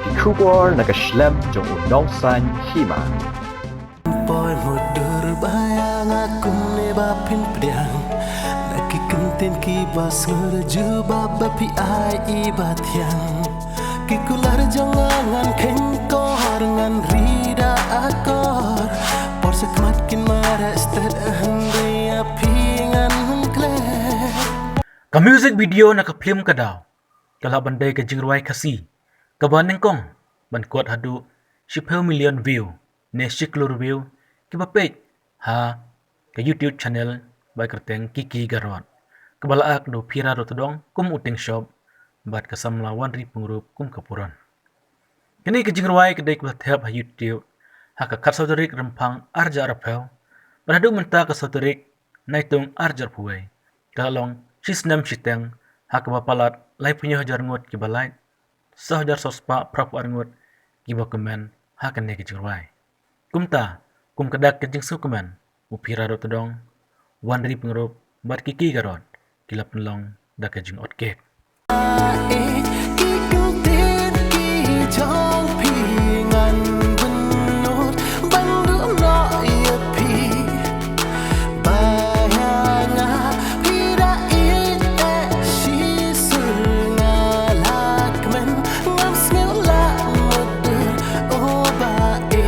Kikubor nakaslem jong unongsan hima. Boy mudur bayang aku nebapin pedang Naki kentin kibas ngerju babapi ai ibat yang Kikular jangan kengkor ngan rida akor Por sekmatkin marested henry api ngan mengklek Ka music video nakaplim ka daw. Kala banday ka jingruay kasi. Kabaning kong ban kuat hadu 10 million view. Ne siklur view kiba page ha ka YouTube channel by kerteng Kiki Garot. Kabalaak do pira do todong kum uting shop bat kasamla 1,000 pengrup kum kapuran. Kini ka jingruay ka day ka help ha YouTube ha ka katsodorik rempang arja arapel. Banadu menta ka sotorik naitung arjar puway. Kalong sisnam siteng ha ka bapalat lai punya hajar ngot kibalait. Sahajar sospa prapu arngut kiba kemen ha kan ne kejurwai. Kumta kum kedak kejing sukumen upira do todong 1,000 pengrup bat Kiki Garot kilap penlong da kejing otkek. Kikuntin ki jong pi ngan benut bandu no pi bayanga pira i si sungalak men ngam smela mudur obae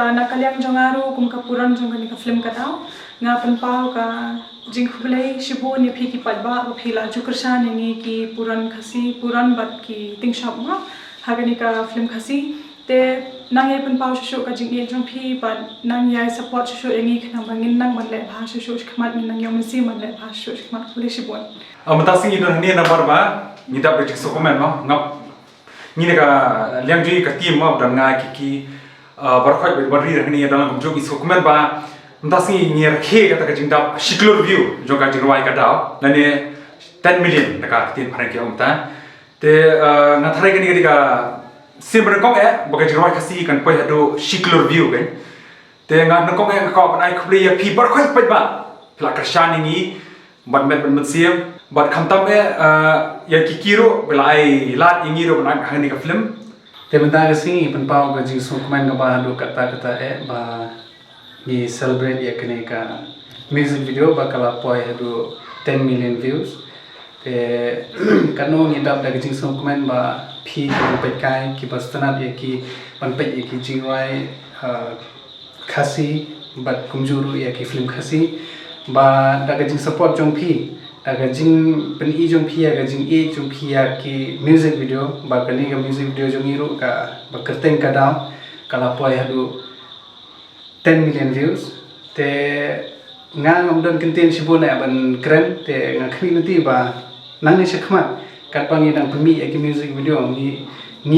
nakaliang jongaru kum kapuran jong ka film katau nga penpau ka jing khulai shibu ni phi ki padba phila jukrsan ni ki puran khasi puran bat ki ting shop ma hagani ka film khasi te nang ye penpau shu ka jing ye jong phi bat nang ye support shu engi khna bangin nang man le bha shu khmat min nang yom si man le bha shu khmat khulai shibu Amatasi idon ni na barba ni da project so komen no ngap ni ka liang ji ka team ma dan nga Kiki barkhoi bari ni dalam jog iso komen ba Mtasi ni rakhe kata ka jingdap shiklur view jo ka jingwai ka daw nane 10 million taka tin pharan ki omta te na thare ka ni ka simber kong baga jingwai kasi kan poi hado shiklur view kan te nga na kong ka pan ai khli ya phi bar khoi pai ba phla ka shani ni bat met ban siam bat khamtam ya kikiro bela ai lat ingiro ban ka ni ka film te benda kasi penpau ka jing so komen ka ba hado kata ba ni celebrate ya kene ka music video bakal poi hadu 10 million views te kanu ni dap da jing so komen ba phi ko pe kai ki bastanat ya ki pan pe ya ki jingwai khasi bat kumjuru ya ki film khasi ba da jing support jong phi da jing pen I jong phi ya jing e jong phi ya ki music video ba kani ka music video jong iru ka ba kerteng ka daw kala poi hadu 10 million views te nga ngomdon kentin sibuna ban keren te nga khmi nanti ba nang ni sekhmat kat pangi nang pemi ek music video ni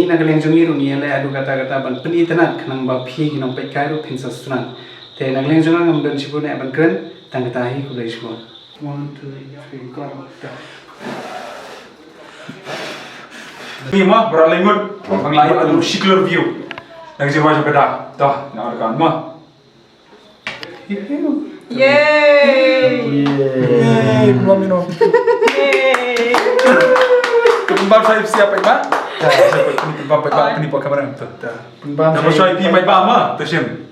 na kaleng jongiru ni le adu kata ban peni tanat khnang ba phi ginong pe kairu phinsa sunan te nang leng jonga ngomdon sibuna ban keren tang kata hi ku leismo 1 2 3 go ni ma beralengut banglai adu shiklur view nang jiwa jo kada ta na kan ma yay belum minum Pembab saya siapa Pak? Pembab Pak ini Pak kamera tu. pembam Nama saya pi mai ba ma tu sim.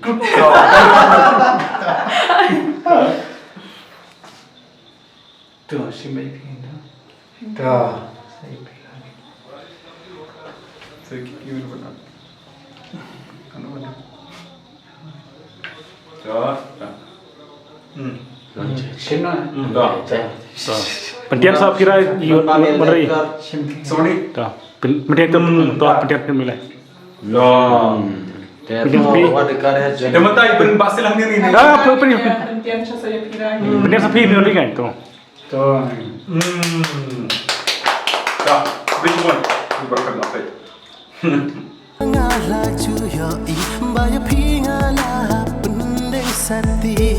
tu simbai pin ta sai pi Saya kiki benar. Kan ada. Sino Pentian sa kira yun mari. Sorry. Ta pentian tum to pentian tum milai. Long. Dementai ben basil lang ni. Ah pentian pentian sa saya pira pentian sa pi mi ringan to. to Ta, beli pun. Berkat apa? ngala chu yo I baya phi ngala pendeng sati